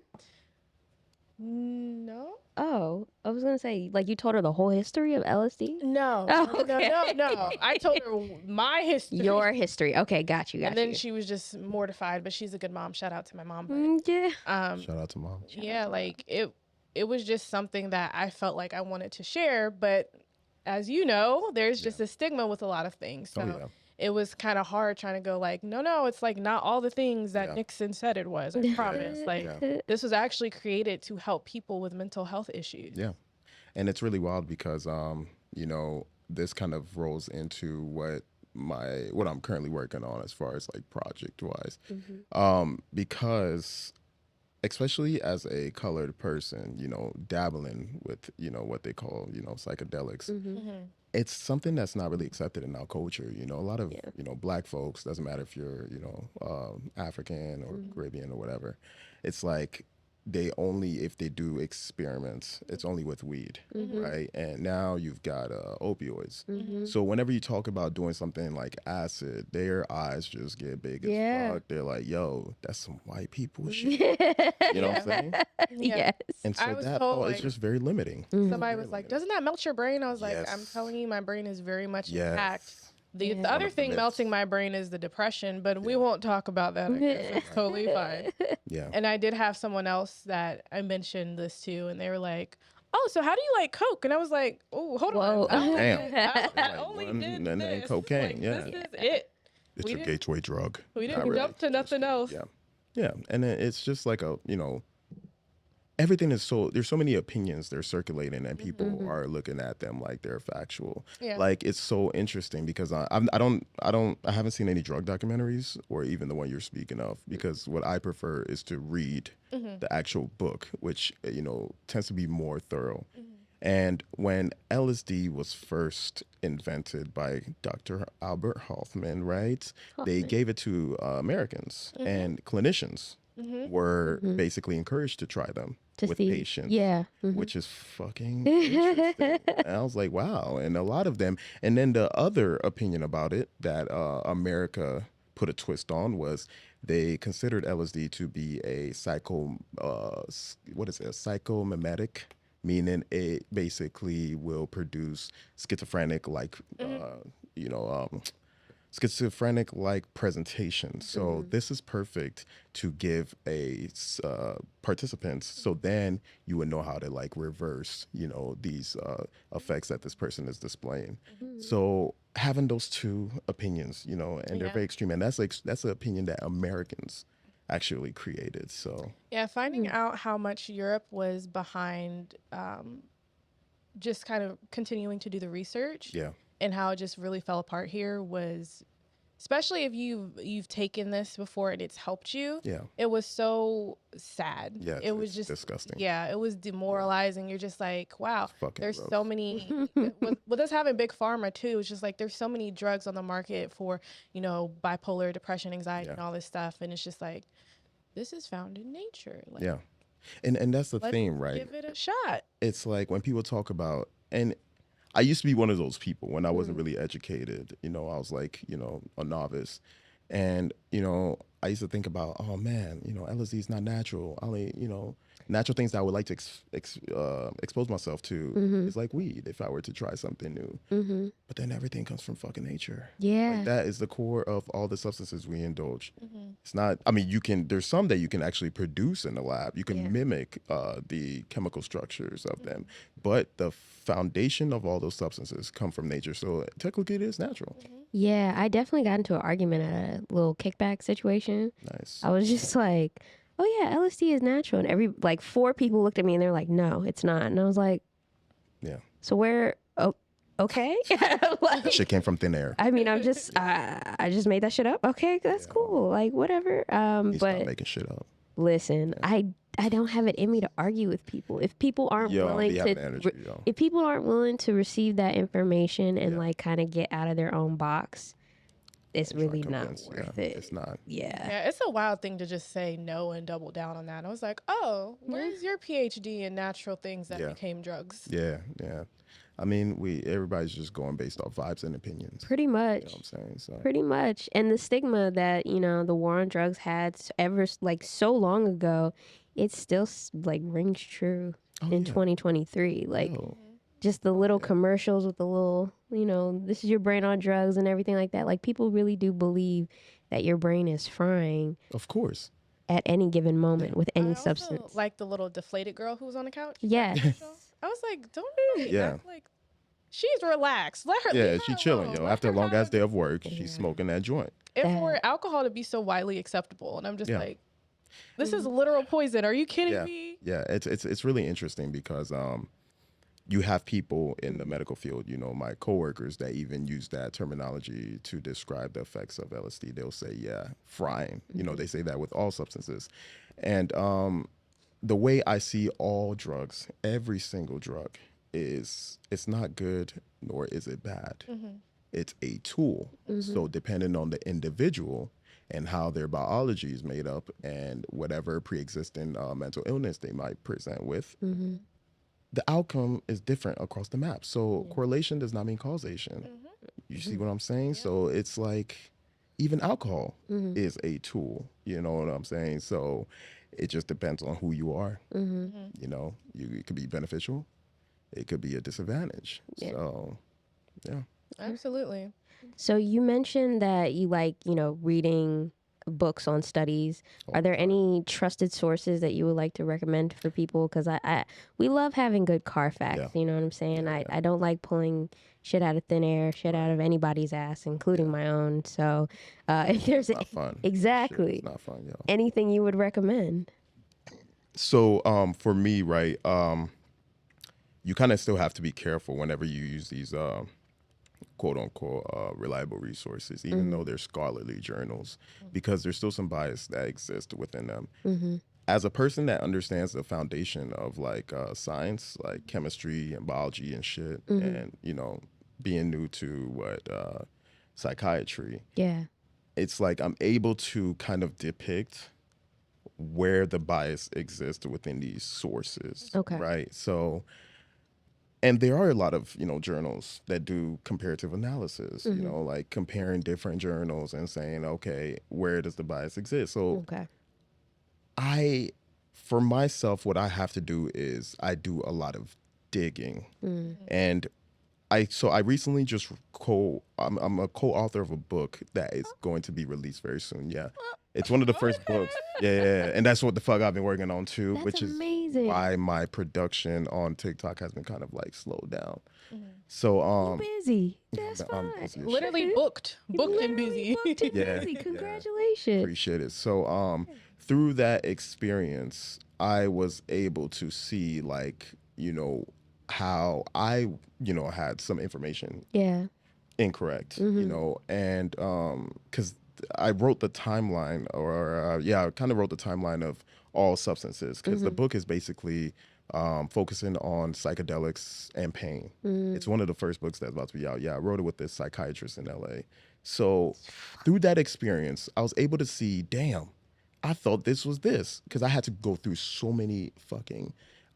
no. Oh, I was going to say, like, you told her the whole history of LSD? No, Oh, okay. no. I told her my history. Your history. Okay, got you. and then she was just mortified, but she's a good mom. Shout out to my mom. But, Yeah. Shout out to mom. yeah, like it was just something that I felt like I wanted to share. But as you know, there's just a stigma with a lot of things. So Oh, yeah. it was kind of hard trying to go like, no, it's like not all the things that Yeah. Nixon said it was. I promise. Like Yeah. this was actually created to help people with mental health issues. Yeah. And it's really wild because, this kind of rolls into what I'm currently working on as far as like project wise. Because especially as a colored person, dabbling with, what they call, psychedelics, it's something that's not really accepted in our culture. A lot of, black folks, doesn't matter if you're, African or Caribbean or whatever. It's like if they do experiments, it's only with weed, right? And now you've got opioids. So whenever you talk about doing something like acid, their eyes just get big as fuck. They're like, yo, that's some white people shit. You know what I'm saying? Yes. And so I was that told, thought is like, just very limiting. Somebody was like, doesn't that melt your brain? I was like, I'm Yes. telling you, my brain is very much Yes. intact. The One other of the thing myths. melting my brain is the depression, but we won't talk about that. I guess. It's totally fine. Yeah. And I did have someone else that I mentioned this to, and they were like, oh, so how do you like Coke? And I was like, oh, hold Whoa. on. Damn. I Like only one did and this. cocaine, Like, yeah. This is it. It's We your didn't- gateway drug. We Not didn't really. jump to nothing else. Yeah. Yeah. And then it's just like everything is there's so many opinions they're circulating and people are looking at them like they're factual. Yeah. Like it's so interesting because I haven't seen any drug documentaries or even the one you're speaking of, because what I prefer is to read the actual book, which, tends to be more thorough. And when LSD was first invented by Dr. Albert Hoffman, right? They gave it to Americans and clinicians were basically encouraged to try them To with see. patients. Yeah. Which is fucking interesting. And I was like, wow. And a lot of them. And then the other opinion about it that America put a twist on was they considered LSD to be a psychomimetic, meaning it basically will produce schizophrenic schizophrenic-like presentation. So this is perfect to give participants, so then you would know how to like reverse, these effects that this person is displaying. So having those two opinions, and they're very extreme, and that's an opinion that Americans actually created. So Yeah, finding out how much Europe was behind just kind of continuing to do the research. yeah. And how it just really fell apart here was, especially if you've taken this before and it's helped you. Yeah. It was so sad. Yeah, it was it's just disgusting. Yeah, it was demoralizing. You're just like, wow, fucking there's gross. so many. with us having big pharma too, it's just like there's so many drugs on the market for bipolar, depression, anxiety, and all this stuff, and it's just like, this is found in nature. Like, Yeah. And that's the let's thing, right? give it a shot. It's like when people talk about, and I used to be one of those people when I wasn't really educated, I was like, a novice. And, I used to think about, oh man, LSD is not natural. Only, natural things that I would like to expose myself to is like weed if I were to try something new. Mm-hmm. But then everything comes from fucking nature. Yeah. Like that is the core of all the substances we indulge. It's not, I mean, there's some that you can actually produce in the lab. You can mimic the chemical structures of them. But the foundation of all those substances come from nature. So technically it is natural. Yeah, I definitely got into an argument at a little kickback situation. Nice. I was just like, oh yeah, LSD is natural. And like 4 people looked at me and they're like, no, it's not. And I was like, yeah. So where, okay. That shit came from thin air. I mean, I just made that shit up. Okay, that's cool. Like whatever. But But making shit up. listen, I don't have it in me to argue with people. If people aren't willing if people aren't willing to receive that information and like kind of get out of their own box, it's really not worth it. It's not. Yeah, it's a wild thing to just say no and double down on that. I was like, oh, where's your PhD in natural things that became drugs? Yeah. I mean, everybody's just going based off vibes and opinions. Pretty much. You know what I'm saying? So. Pretty much. And the stigma that, the war on drugs had ever like so long ago, it still like rings true in 2023. Like just the little commercials with the little, this is your brain on drugs and everything like that. Like people really do believe that your brain is frying. Of course. At any given moment with any substance. Like the little deflated girl who was on the couch. Yes. I was like, don't really act like she's relaxed. Let her. Yeah, she's chilling, yo. After a long ass day of work, she's smoking that joint. And for alcohol to be so widely acceptable, and I'm just like, this is literal poison. Are you kidding me? Yeah, it's really interesting because you have people in the medical field, my coworkers that even use that terminology to describe the effects of LSD. They'll say, frying. They say that with all substances. And the way I see all drugs, every single drug, is it's not good nor is it bad. It's a tool. So depending on the individual and how their biology is made up and whatever pre-existing mental illness they might present with, the outcome is different across the map. So correlation does not mean causation. You see what I'm saying? So it's like even alcohol is a tool. You know what I'm saying? So it just depends on who you are. It could be beneficial. It could be a disadvantage. So, yeah. Absolutely. So you mentioned that you like, reading books on studies. Are there any trusted sources that you would like to recommend for people? Because we love having good car facts. You know what I'm saying? I don't like pulling shit out of thin air, shit out of anybody's ass, including my own. So if there's not fun. Exactly. It's not fun, yo. Anything you would recommend? So for me, right, you kind of still have to be careful whenever you use these quote unquote reliable resources, even though they're scholarly journals, because there's still some bias that exists within them. As a person that understands the foundation of like science, like chemistry and biology and shit, and being new to what psychiatry, it's like I'm able to kind of depict where the bias exists within these sources. Right. So, and there are a lot of, journals that do comparative analysis, like comparing different journals and saying, okay, where does the bias exist? So for myself, what I have to do is I do a lot of digging. And I recently just I'm a co-author of a book that is going to be released very soon. Yeah. It's one of the first books. Yeah. And that's what the fuck I've been working on too, That's which amazing. is why my production on TikTok has been kind of like slowed down. So busy. That's fine. Literally booked and busy. Congratulations. Appreciate it. So through that experience, I was able to see like, how I, had some information incorrect, and because I wrote the timeline I kind of wrote the timeline of all substances because the book is basically focusing on psychedelics and pain. It's one of the first books that's about to be out. I wrote it with this psychiatrist in LA. So through that experience, I was able to see, damn, I thought this was this because I had to go through so many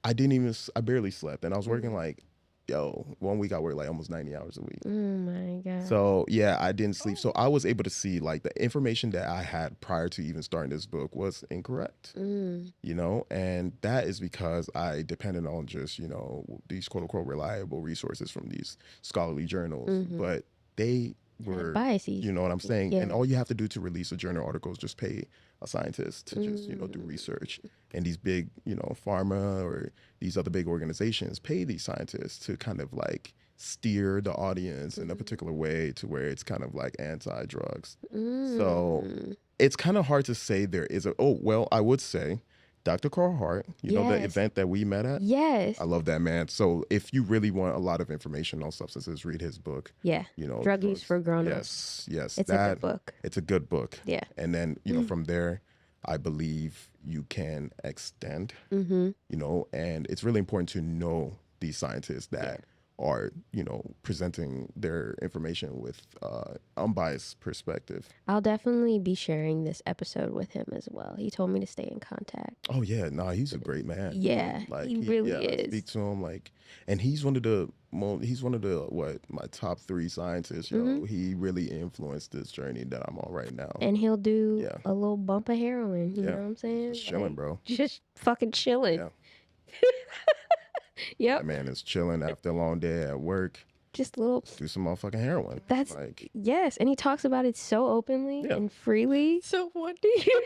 I barely slept and I was working like 1 week I worked like almost 90 hours a week. Oh my God. So yeah, I didn't sleep. So I was able to see like the information that I had prior to even starting this book was incorrect, and that is because I depended on just, these quote unquote reliable resources from these scholarly journals, but they were biases. You know what I'm saying? Yeah. And all you have to do to release a journal article is just pay a scientist to just, do research. And these big, pharma or these other big organizations pay these scientists to kind of like steer the audience in a particular way to where it's kind of like anti-drugs. So it's kind of hard to say there is I would say Dr. Carl Hart, the event that we met at. Yes. I love that man. So if you really want a lot of information on substances, read his book. Yeah. Drug Use for Grown-Ups. Yes. It's a good book. It's a good book. Yeah. And then, from there, I believe you can extend, and it's really important to know these scientists that are, presenting their information with unbiased perspective. I'll definitely be sharing this episode with him as well. He told me to stay in contact. Oh yeah, he's a great man. Yeah, like he really I is. Speak to him and he's one of the my top 3 scientists. He really influenced this journey that I'm on right now. And he'll do a little bump of heroin. You know what I'm saying? Just chilling, bro. Just fucking chilling. Yeah. Yep. That man is chilling after a long day at work. Just little. Do some motherfucking heroin. That's yes, and he talks about it so openly and freely. So what do you?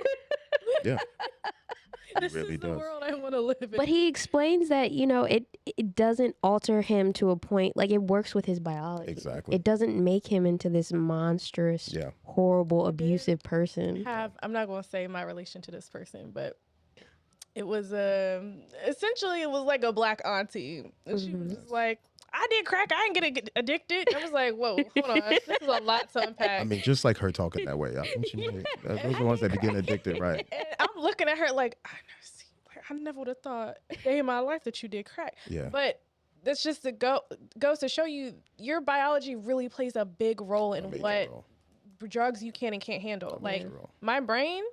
Yeah. This really is the does. world I want to live in. But he explains that it doesn't alter him to a point, like it works with his biology. Exactly. It doesn't make him into this monstrous, horrible, abusive person. I'm not going to say my relation to this person, but it was essentially it was like a black auntie, and she was just like, I did crack, I didn't get addicted. I was like, whoa, hold on, this is a lot to unpack. I mean, just like her talking that way. Those are the ones that be getting addicted, right? And I'm looking at her like, I never would have thought a day in my life that you did crack. Yeah. But that's just goes to show you your biology really plays a big role in what drugs you can and can't handle. Like my brain,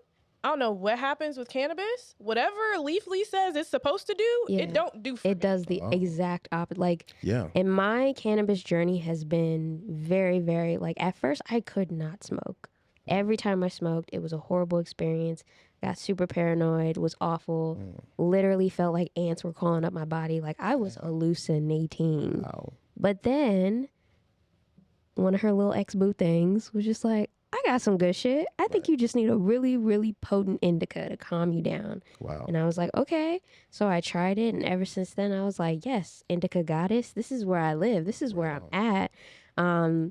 I don't know what happens with cannabis. Whatever Leafly says it's supposed to do, it don't do for me. It does the exact opposite. Like, and my cannabis journey has been very, very, like, at first I could not smoke. Every time I smoked, it was a horrible experience. Got super paranoid, was awful. Literally felt like ants were crawling up my body. Like, I was hallucinating. Wow. But then one of her little ex-boo things was just like, I got some good shit. I think you just need a really, really potent indica to calm you down. Wow. And I was like, okay. So I tried it. And ever since then, I was like, yes, indica goddess. This is where I live. This is where I'm at.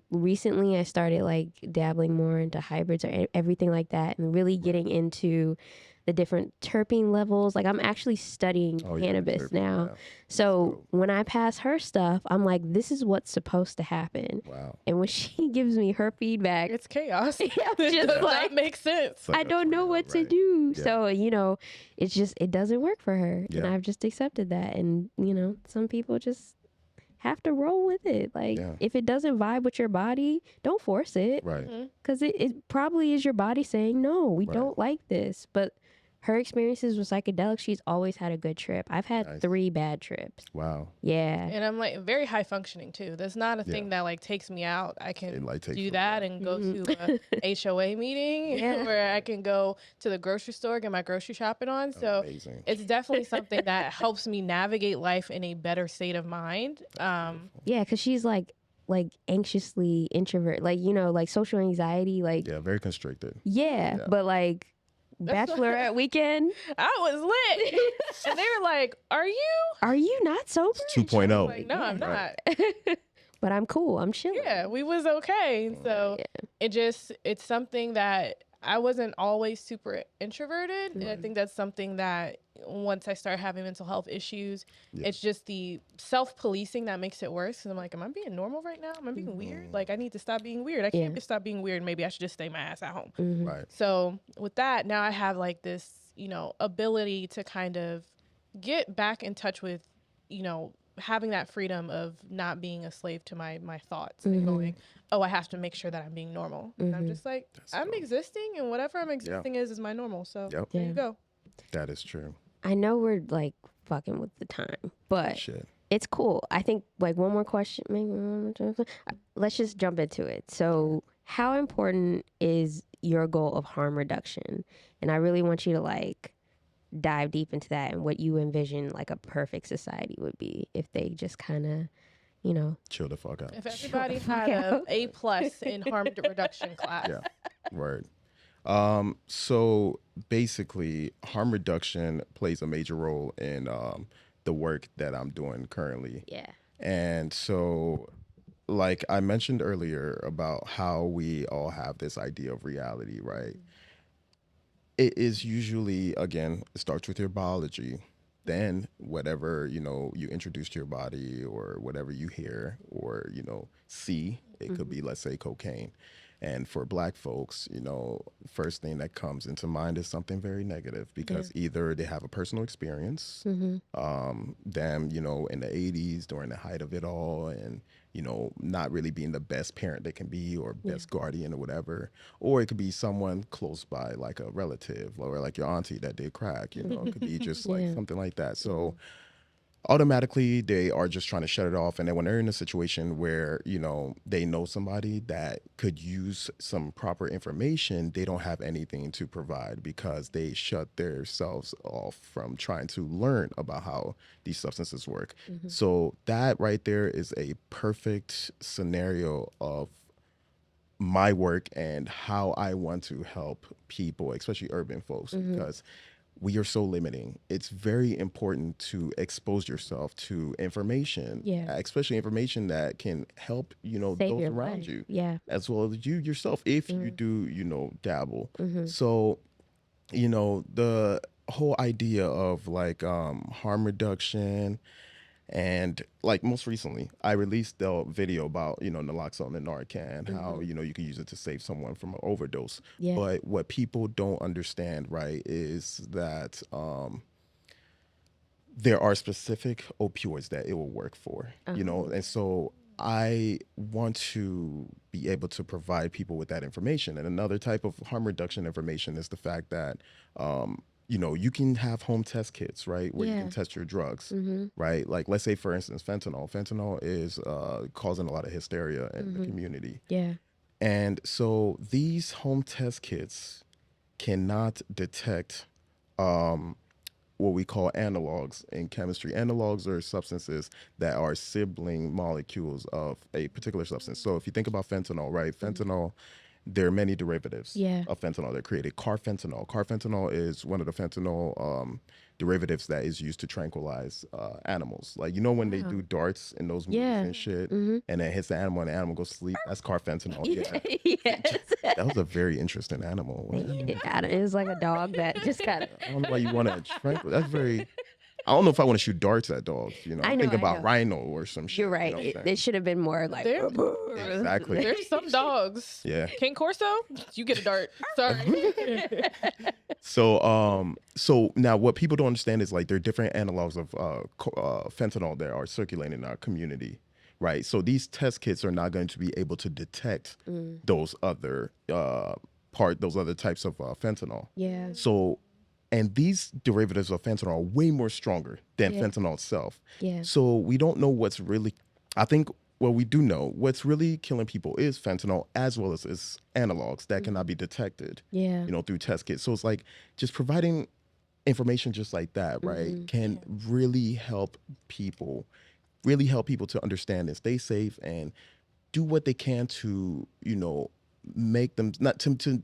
Recently, I started like dabbling more into hybrids or everything like that and really getting into the different terpene levels. Like I'm actually studying cannabis now. So when I pass her stuff, I'm like, this is what's supposed to happen. Wow. And when she gives me her feedback, It's chaos. I'm It just does like, not make sense. I don't know what to do. Yeah. So, it's just, it doesn't work for her. Yeah. And I've just accepted that. And, some people just have to roll with it. Like, if it doesn't vibe with your body, don't force it. Right. Because it probably is your body saying, no, we don't like this. But her experiences with psychedelics, she's always had a good trip. I've had 3 bad trips. Wow. Yeah. And I'm like very high functioning too. That's not a thing that like takes me out. I can do that and go to a HOA meeting where I can go to the grocery store, get my grocery shopping on. So it's definitely something that helps me navigate life in a better state of mind. Yeah, because she's like anxiously introvert, like, like social anxiety, like. Yeah, very constricted. Yeah. But like. Bachelorette weekend, I was lit, and they were like, "Are you not sober?" 2.0. Like, no, I'm not. But I'm cool. I'm chilling. Yeah, we was okay. So it's something that I wasn't always super introverted, and I think that's something that once I start having mental health issues, it's just the self-policing that makes it worse. And I'm like, am I being normal right now? Am I being weird? Like, I need to stop being weird. I can't stop being weird. Maybe I should just stay my ass at home. Right. So with that, now I have like this, ability to kind of get back in touch with, having that freedom of not being a slave to my thoughts and going, oh, I have to make sure that I'm being normal. And I'm just like, I'm existing, and whatever I'm existing is my normal. So there you go. That is true. I know we're like fucking with the time, but it's cool. I think like one more question. Let's just jump into it. So, how important is your goal of harm reduction? And I really want you to like dive deep into that and what you envision like a perfect society would be if they just kind of, you know, Chill the fuck out. If everybody fuck had a out. A+ in harm reduction class. Yeah. Word. So basically, harm reduction plays a major role in the work that I'm doing currently. Yeah. And so, like I mentioned earlier about how we all have this idea of reality, right? It is usually, again, it starts with your biology. Then whatever, you introduce to your body or whatever you hear or, see, it could be, let's say, cocaine. And for black folks, first thing that comes into mind is something very negative because either they have a personal experience, them, in the 80s during the height of it all and, not really being the best parent they can be or best guardian or whatever. Or it could be someone close by, like a relative or like your auntie that did crack, it could be just like something like that. So automatically they are just trying to shut it off. And then when they're in a situation where, they know somebody that could use some proper information, they don't have anything to provide because they shut themselves off from trying to learn about how these substances work. So that right there is a perfect scenario of my work and how I want to help people, especially urban folks, because we are so limiting. It's very important to expose yourself to information, especially information that can help, Save those your around life. you, Yeah. as well as you yourself, if you do, dabble. So, the whole idea of like harm reduction and like most recently, I released the video about, naloxone and Narcan, how, you can use it to save someone from an overdose. Yeah. But what people don't understand, right, is that there are specific opioids that it will work for, and so I want to be able to provide people with that information. And another type of harm reduction information is the fact that, you can have home test kits, right, where you can test your drugs, right? Like, let's say, for instance, fentanyl. Fentanyl is causing a lot of hysteria in the community. Yeah. And so these home test kits cannot detect what we call analogs in chemistry. Analogs are substances that are sibling molecules of a particular substance. So if you think about fentanyl, right? Fentanyl, there are many derivatives of fentanyl that are created. Carfentanil. Carfentanil is one of the fentanyl derivatives that is used to tranquilize animals. Like, when they do darts in those movies and shit, and it hits the animal and the animal goes to sleep, that's carfentanil. Yeah. Yes. That was a very interesting animal. What animal? It was like a dog that just kind of. I don't know why you want to tranquilize. That's very. I don't know if I want to shoot darts at dogs. I I'm know, thinking I about know. rhino or some shit. You're right. You know what I'm It saying? should have been more like. There- Exactly. There's some dogs. Yeah. King Corso, you get a dart. Sorry. So now what people don't understand is like there are different analogs of fentanyl that are circulating in our community, right? So these test kits are not going to be able to detect those other those other types of fentanyl. Yeah. So, and these derivatives of fentanyl are way more stronger than fentanyl itself. Yeah. So we don't know what's really, I think, well, we do know what's really killing people is fentanyl as well as its analogs that cannot be detected, Yeah. through test kits. So it's like just providing information just like that, right, can really help people to understand and stay safe and do what they can to, make them not to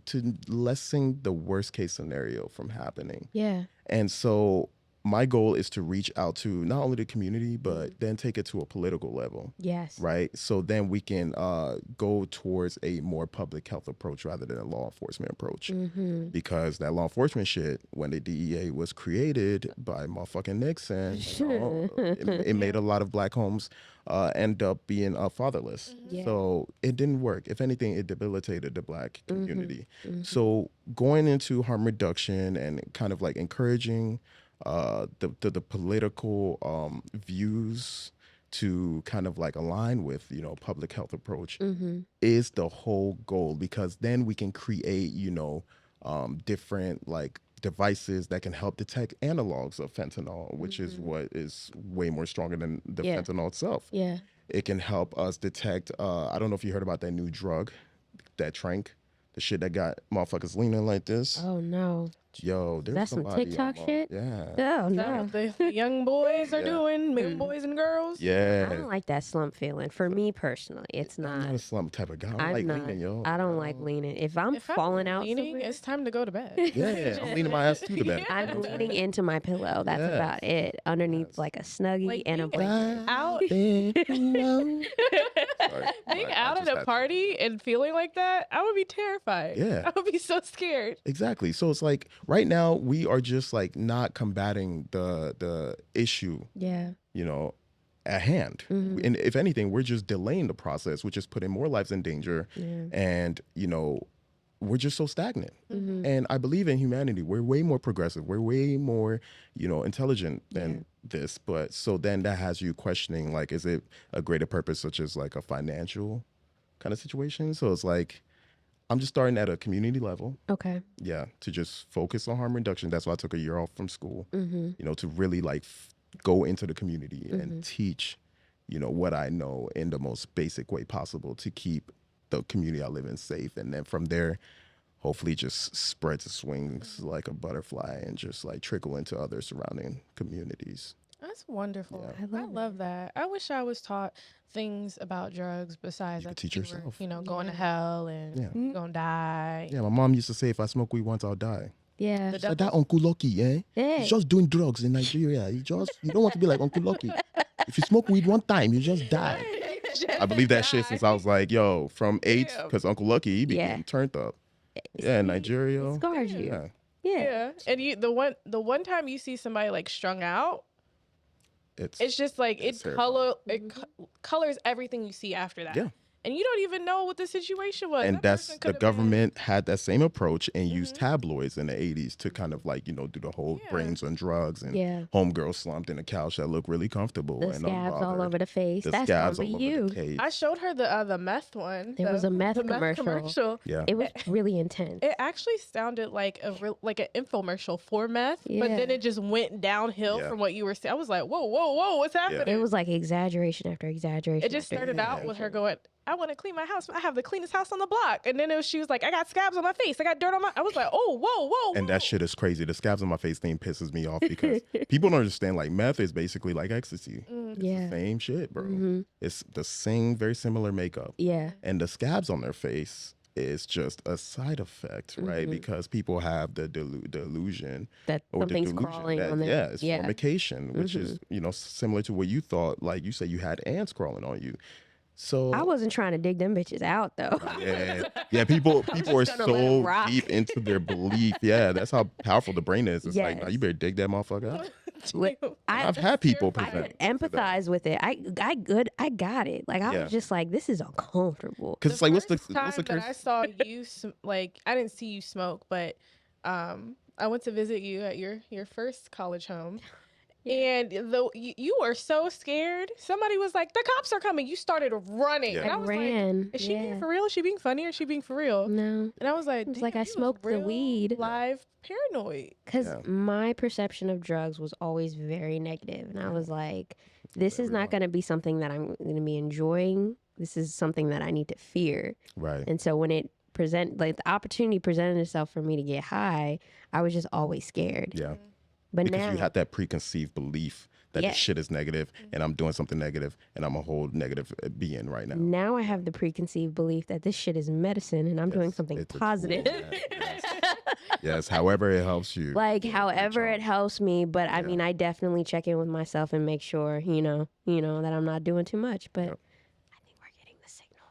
lessen the worst case scenario from happening. Yeah. And so my goal is to reach out to not only the community, but then take it to a political level. Yes. Right. So then we can go towards a more public health approach rather than a law enforcement approach. Because that law enforcement shit, when the DEA was created by motherfucking Nixon, it made a lot of black homes end up being fatherless. Yeah. So it didn't work. If anything, it debilitated the black community. So going into harm reduction and kind of like encouraging the political views to kind of like align with public health approach is the whole goal, because then we can create different like devices that can help detect analogs of fentanyl, which is what is way more stronger than the fentanyl itself. Yeah. It can help us detect, I don't know if you heard about that new drug, that trank, the shit that got motherfuckers leaning like this. Oh no. Yo, there's That's some somebody TikTok on shit? Yeah. Oh Is that no. what the young boys are Yeah. doing? Young boys and girls? I Yeah. don't like that slump feeling. For me personally, it's I'm not. not a slump type of guy. I don't I'm like not. leaning, yo. I don't like leaning. If I'm If I'm falling out leaning, somewhere, it's time to go to bed. Yeah, I'm leaning my ass to the bed. I'm leaning into my pillow. That's Yes. about it. Underneath Yes. like a snuggie Like and a being blanket. out Sorry, being I out just at had a to. party and feeling like that, I would be terrified. Yeah. I would be so scared. Exactly. So it's like right now we are just like not combating the issue, Yeah. you know, at hand. And if anything, we're just delaying the process, which is putting more lives in danger. Yeah. And, you know, we're just so stagnant. Mm-hmm. And I believe in humanity. We're way more progressive. We're way more, you know, intelligent than this. But so then that has you questioning, like, is it a greater purpose, such as like a financial kind of situation? So it's like, I'm just starting at a community level. Okay. Yeah, to just focus on harm reduction. That's why I took a year off from school, Mm-hmm. you know, to really like go into the community and teach, you know, what I know in the most basic way possible to keep the community I live in safe. And then from there, hopefully just spreads its wings like a butterfly and just like trickle into other surrounding communities. That's wonderful. Yeah. I love that. I wish I was taught things about drugs besides You could that teach you were, yourself. you know, going to Yeah. hell and Yeah. you're gonna die. Yeah, my mom used to say, if I smoke weed once, I'll die. Yeah. The She's like, devil- that Uncle Lucky, eh? Hey. He's just doing drugs in Nigeria. You don't want to be like Uncle Lucky. If you smoke weed one time, you just die. I believe that shit since I was like, yo, from 8, Damn. because Uncle Lucky, he be Yeah. getting turned up. Yeah, in Nigeria. It scars you. Yeah. Yeah. Yeah. And you the one time you see somebody like strung out, it's just like it's it terrifying. colors everything you see after that. Yeah. And you don't even know what the situation was. And That that's person the could have been- government had that same approach and used tabloids in the 80s to kind of like, you know, do the whole Yeah. brains on drugs and Yeah. homegirl slumped in a couch that looked really comfortable The and scabs all unbothered. over the face. The That's scabs gonna all be over you. the cage. I showed her the meth one. There was a meth the commercial. Yeah. It was really intense. It actually sounded like like an infomercial for meth, but then Yeah. it just went downhill Yeah. from what you were saying. I was like, whoa, what's happening? It was like exaggeration after exaggeration. It just after started out with her exaggeration. going, I want to clean my house. I have the cleanest house on the block. And then she was like, I got scabs on my face. I got dirt on my. I was like, oh, whoa. And that shit is crazy. The scabs on my face thing pisses me off because people don't understand like meth is basically like ecstasy. Yeah. Same shit, bro. Mm-hmm. It's the same, very similar makeup. Yeah. And the scabs on their face is just a side effect, right? Because people have the delusion That or the something's delusion crawling that, on there. yeah, it's Yeah. formication, which is, you know, similar to what you thought. Like you said, you had ants crawling on you. So I wasn't trying to dig them bitches out though. yeah, people are gonna let 'em so rock. deep into their belief. Yeah, that's how powerful the brain is. It's like, nah, Yes. you better dig that motherfucker out. I've I had people I present could empathize with it. I got it. Like I Yeah. was just like, this is uncomfortable. because it's like, what's first the time what's the that I curse? saw you like I didn't see you smoke, but I went to visit you at your first college home. And though you were so scared, somebody was like, "The cops are coming!" You started running, Yeah. and I I was ran. like, "Is she being Yeah. for real? Is she being funny? Or is she being for real?" No, And I was like, It was like "Damn, I you was smoked the real weed." live paranoid." because Yeah. my perception of drugs was always very negative, and I was like, this is not going to be something that I'm going to be enjoying. This is something that I need to fear. Right. And so when it the opportunity presented itself for me to get high, I was just always scared. Yeah. But Because now, you had that preconceived belief that Yeah. this shit is negative and I'm doing something negative and I'm a whole negative being right now. now I have the preconceived belief that this shit is medicine and I'm doing Yes, something it's a tool. positive. Yes, however it helps you. Like however it helps me, but I Yeah. mean, I definitely check in with myself and make sure, you know that I'm not doing too much. But Yep. I think we're getting the signal.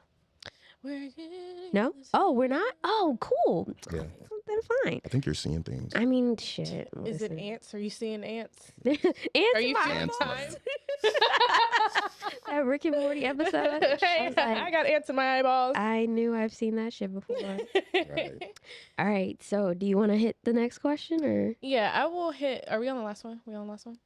We're getting No? this- Oh, we're not? Oh, cool. Yeah. Then fine. I think you're seeing things. I mean, shit. Is it listen. ants? Are you seeing ants? Ants Are you my feeling Ants, time? that Rick and Morty episode. I Hey, was like, I got ants in my eyeballs. I knew I've seen that shit before. Right. All right. So, do you want to hit the next question or? Yeah, I will hit. Are we on the last one? We on the last one?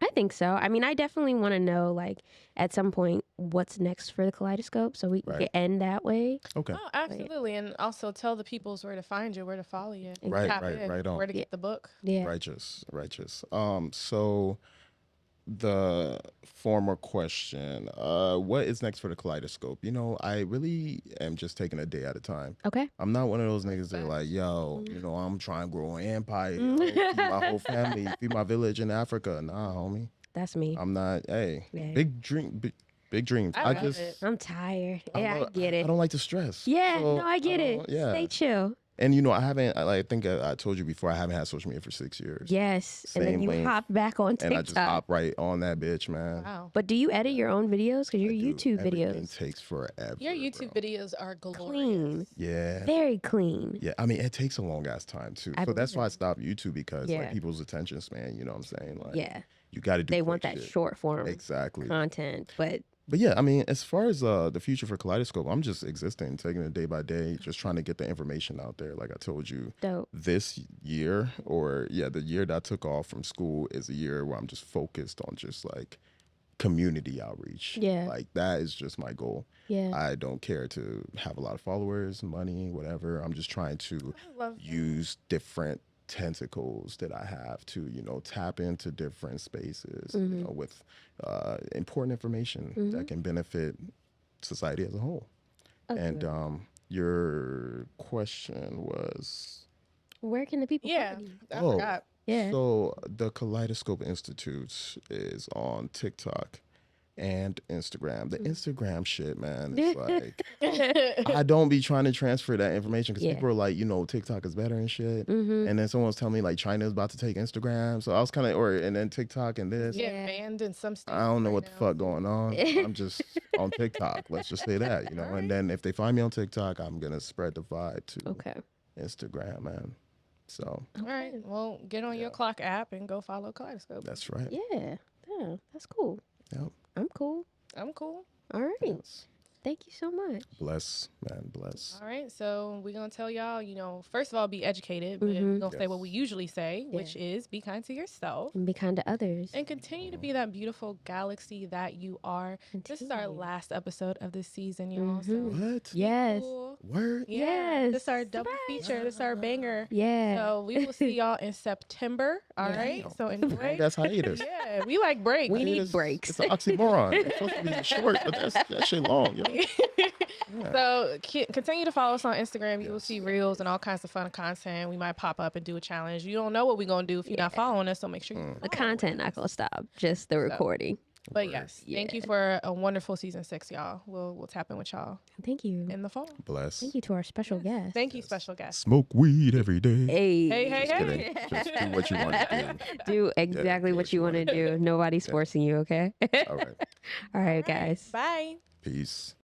I think so. I mean, I definitely want to know, like, at some point, what's next for the Kaleidescope, so we Right. can end that way. Okay. Oh, absolutely. And also tell the peoples where to find you, where to follow you, Right, tap right, in, right on. where to get the book. Yeah. Righteous, righteous. So the former question, what is next for the Kaleidoscope? You know, I really am just taking a day at a time. Okay. I'm not one of those niggas that are like, yo, you know, I'm trying to grow an empire, yo, feed my whole family, feed my village in Africa. Nah, homie. That's me. I'm not. Hey, Yeah. big dreams. I I love just, it. I'm tired. Yeah, I get I it. don't like to stress. Yeah, So, no, I get it. Yeah. Stay chill. And you know, I haven't. I think I told you before. I haven't had social media for 6 years. Yes. And then Same you length. hop back on TikTok. And I just hop right on that bitch, man. Wow. But do you edit your own videos? Because your I do. YouTube Everything videos takes forever. Your YouTube bro. videos are glorious. clean, Yeah. very clean. Yeah, I mean, it takes a long ass time too. I So that's believe why I it. stopped YouTube because Yeah. like people's attention span. You know what I'm saying? Like, Yeah, you got to do. they quick want that shit. short form Exactly. content. But But yeah, I mean, as far as the future for Kaleidoscope, I'm just existing, taking it day by day, just trying to get the information out there. Like I told you, dope. this year, or yeah, the year that I took off from school is a year where I'm just focused on just like community outreach. Yeah. Like that is just my goal. Yeah. I don't care to have a lot of followers, money, whatever. I'm just trying to I love that. use different tentacles that I have to, you know, tap into different spaces, you know, with important information that can benefit society as a whole. Okay. And your question was, Where can the people Yeah, find you? I Oh. forgot. Yeah. so the Kaleidoscope Institute is on TikTok and Instagram. The Instagram shit, man, it's like I don't be trying to transfer that information because Yeah. people are like, you know, TikTok is better and shit. Mm-hmm. And then someone was telling me like China is about to take Instagram, so I was kind of, and then TikTok and this. Get Yeah. banned in some states. I don't know right what the now. fuck going on. I'm just on TikTok. Let's just say that, you know. And then if they find me on TikTok, I'm gonna spread the vibe to Okay. Instagram, man. So All right. Well, get on your clock app and go follow Kaleidoscope. that's right. Yeah. Yeah. That's cool. Yep. I'm cool. I'm cool. All right. Yes. Thank you so much. Bless, man, bless. All right, so we're gonna tell y'all, you know, first of all, be educated, but we're gonna say what we usually say, which is be kind to yourself And be kind to others. and continue to be that beautiful galaxy that you are. This is our Continue. last episode of this season, y'all. So What? Yes. cool. Word? Yeah, this is Yes. our double feature. This is our banger. Yeah. So we will see y'all in September. All Yeah. right. So enjoy. That's hiatus. Yeah, we like breaks. We need Hiatus- breaks. It's an oxymoron. It's supposed to be short, but that shit long. Yo. So continue to follow us on Instagram. You will see reels and all kinds of fun content. We might pop up and do a challenge. You don't know what we're gonna do if you're not following us, so make sure you The follow. content not gonna stop. Just the recording. But yes, thank you for a wonderful season 6, y'all. We'll tap in with y'all Thank you. in the fall. Bless. Thank you to our special guest. Thank you, special guest. Smoke weed every day. Hey. Hey, hey, Just hey. kidding. Just do what you want to do. Do exactly what you want to do. Nobody's forcing you, okay? All right. All right, guys. Bye. Peace.